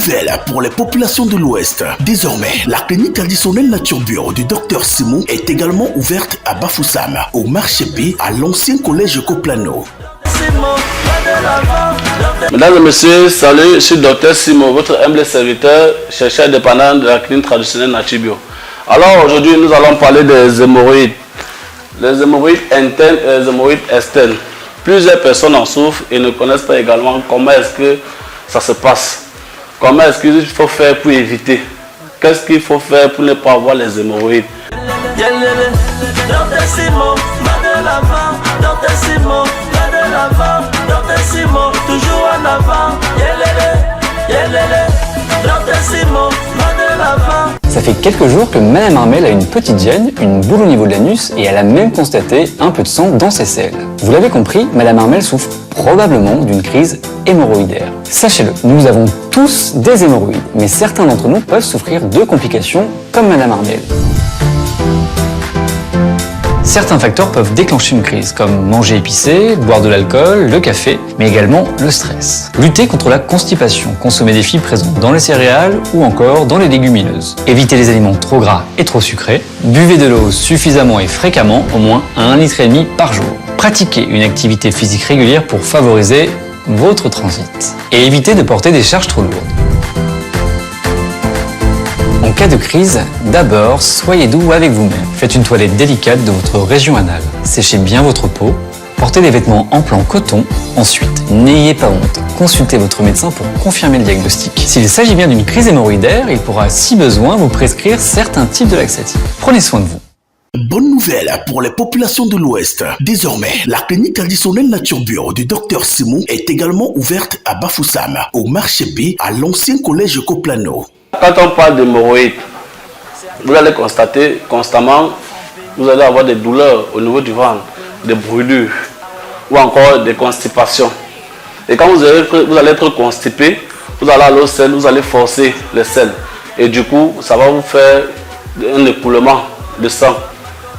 nouvelle pour les populations de l'Ouest. Désormais, la clinique traditionnelle Nature Bio du Dr Simon est également ouverte à Bafoussam, au marché B, à l'ancien collège Coplano. Mesdames et messieurs, salut, je suis Dr Simon, votre humble serviteur, chercheur dépendant de la clinique traditionnelle Nature Bio. Alors aujourd'hui, nous allons parler des hémorroïdes. Les hémorroïdes internes et les hémorroïdes externes. Plusieurs personnes en souffrent et ne connaissent pas également comment est-ce que ça se passe. Comment est-ce qu'il faut faire pour éviter? Qu'est-ce qu'il faut faire pour ne pas avoir les hémorroïdes? Toujours en avant. Ça fait quelques jours que Madame Armel a une petite gêne, une boule au niveau de l'anus et elle a même constaté un peu de sang dans ses selles. Vous l'avez compris, Madame Armel souffre probablement d'une crise hémorroïdaire. Sachez-le, nous avons tous des hémorroïdes, mais certains d'entre nous peuvent souffrir de complications comme Madame Armel. Certains facteurs peuvent déclencher une crise, comme manger épicé, boire de l'alcool, le café, mais également le stress. Lutter contre la constipation, consommer des fibres présentes dans les céréales ou encore dans les légumineuses. Éviter les aliments trop gras et trop sucrés. Buvez de l'eau suffisamment et fréquemment, au moins 1,5 litre par jour. Pratiquez une activité physique régulière pour favoriser votre transit. Et évitez de porter des charges trop lourdes. En cas de crise, d'abord, soyez doux avec vous-même. Faites une toilette délicate de votre région anale. Séchez bien votre peau. Portez des vêtements amples en coton. Ensuite, n'ayez pas honte. Consultez votre médecin pour confirmer le diagnostic. S'il s'agit bien d'une crise hémorroïdaire, il pourra, si besoin, vous prescrire certains types de laxatifs. Prenez soin de vous. Bonne nouvelle pour les populations de l'Ouest. Désormais, la clinique traditionnelle Nature Bio du Dr Simon est également ouverte à Bafoussam, au marché B, à l'ancien collège Coplano. Quand on parle d'hémorroïdes, vous allez constater constamment, vous allez avoir des douleurs au niveau du ventre, des brûlures ou encore des constipations. Et quand vous allez être constipé, vous allez aller aux selles, vous allez forcer les selles. Et du coup, ça va vous faire un écoulement de sang.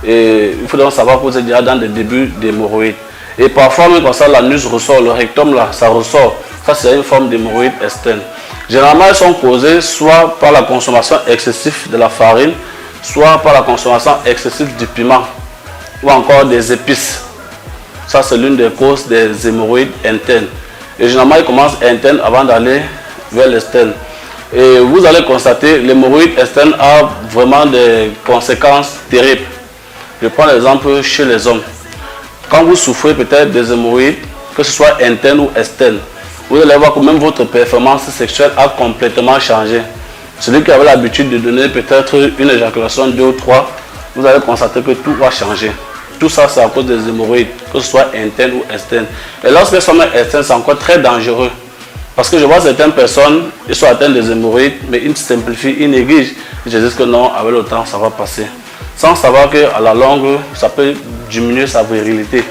Et il faut donc savoir que vous êtes déjà dans des débuts d'hémorroïdes. Et parfois, même quand ça, l'anus ressort, le rectum là, ça ressort. Ça, c'est une forme d'hémorroïde externe. Généralement, elles sont causées soit par la consommation excessive de la farine, soit par la consommation excessive du piment ou encore des épices. Ça, c'est l'une des causes des hémorroïdes internes. Et généralement, ils commencent internes avant d'aller vers l'externe. Et vous allez constater, l'hémorroïde externe a vraiment des conséquences terribles. Je prends l'exemple chez les hommes. Quand vous souffrez peut-être des hémorroïdes, que ce soit interne ou externe, vous allez voir que même votre performance sexuelle a complètement changé. Celui qui avait l'habitude de donner peut-être une éjaculation 2 ou 3, vous allez constater que tout va changer. Tout ça, c'est à cause des hémorroïdes, que ce soit interne ou externe. Et lorsqu'elles sont externes, c'est encore très dangereux. Parce que je vois certaines personnes, ils sont atteints des hémorroïdes, mais ils simplifient, ils négligent. Ils disent que non, avec le temps, ça va passer. Sans savoir qu'à la longue, ça peut diminuer sa virilité.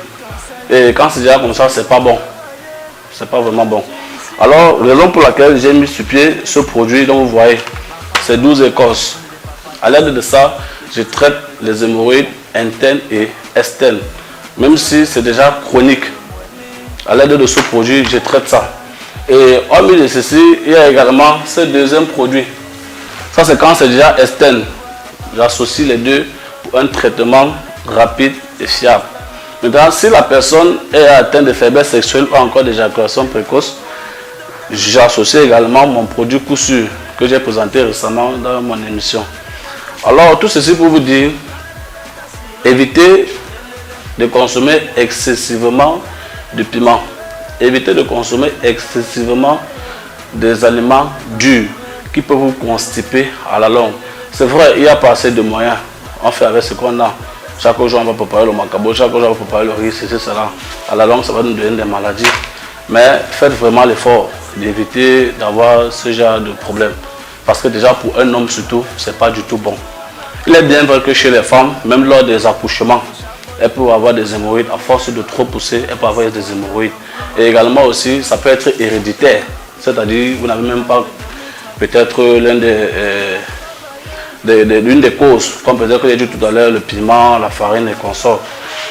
Et quand c'est déjà comme ça, c'est pas bon. C'est pas vraiment bon. Alors, raison pour laquelle j'ai mis sur pied ce produit dont vous voyez, c'est 12 écorces. À l'aide de ça, je traite les hémorroïdes internes et externes. Même si c'est déjà chronique. À l'aide de ce produit, je traite ça. Et hormis de ceci, il y a également ce deuxième produit. Ça, c'est quand c'est déjà externe. J'associe les deux pour un traitement rapide et fiable. Maintenant, si la personne est atteinte de faiblesse sexuelle ou encore d'éjaculation précoce, j'associe également mon produit coup sûr que j'ai présenté récemment dans mon émission. Alors, tout ceci pour vous dire, évitez de consommer excessivement de piment. Évitez de consommer excessivement des aliments durs qui peuvent vous constiper à la longue. C'est vrai, il n'y a pas assez de moyens. On fait avec ce qu'on a. Chaque jour, on va préparer le macabo, chaque jour, on va préparer le riz, c'est cela. À la longue, ça va nous donner des maladies. Mais faites vraiment l'effort d'éviter d'avoir ce genre de problème. Parce que déjà, pour un homme surtout, ce n'est pas du tout bon. Il est bien vrai que chez les femmes, même lors des accouchements, elles peuvent avoir des hémorroïdes. À force de trop pousser, elles peuvent avoir des hémorroïdes. Et également aussi, ça peut être héréditaire. C'est-à-dire, vous n'avez même pas peut-être l'une des causes, comme peut-être que j'ai dit tout à l'heure, le piment, la farine et consorts.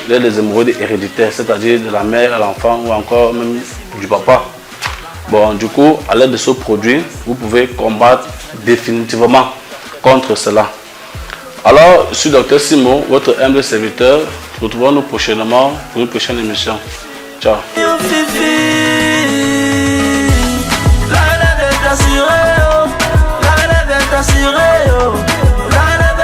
Il y a des hémorroïdes héréditaires, c'est-à-dire de la mère à l'enfant ou encore même du papa. Bon, du coup, à l'aide de ce produit, vous pouvez combattre définitivement contre cela. Alors, je suis Dr Simon, votre humble serviteur. Retrouvons-nous prochainement pour une prochaine émission. Ciao.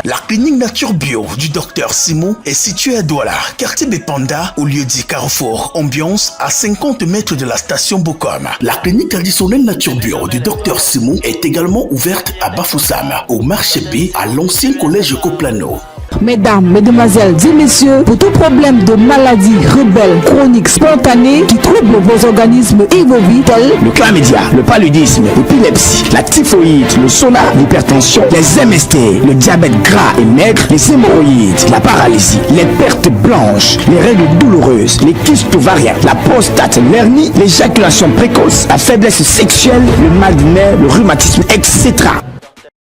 La clinique Nature Bio du Dr Simon est située à Douala, quartier Bepanda, au lieu dit Carrefour Ambiance, à 50 mètres de la station Bokom. La clinique traditionnelle Nature Bio du Dr Simon est également ouverte à Bafoussam, au marché B, à l'ancien collège Coplano. Mesdames, mesdemoiselles et messieurs, pour tout problème de maladie rebelle, chronique, spontanée qui trouble vos organismes et vos vies, tels le chlamydia, le paludisme, l'épilepsie, la typhoïde, le sauna, l'hypertension, les MST, le diabète gras et maigre, les hémorroïdes, la paralysie, les pertes blanches, les règles douloureuses, les kystes ovariens, la prostate, l'hernie, l'éjaculation précoce, la faiblesse sexuelle, le mal du nerf, le rhumatisme, etc.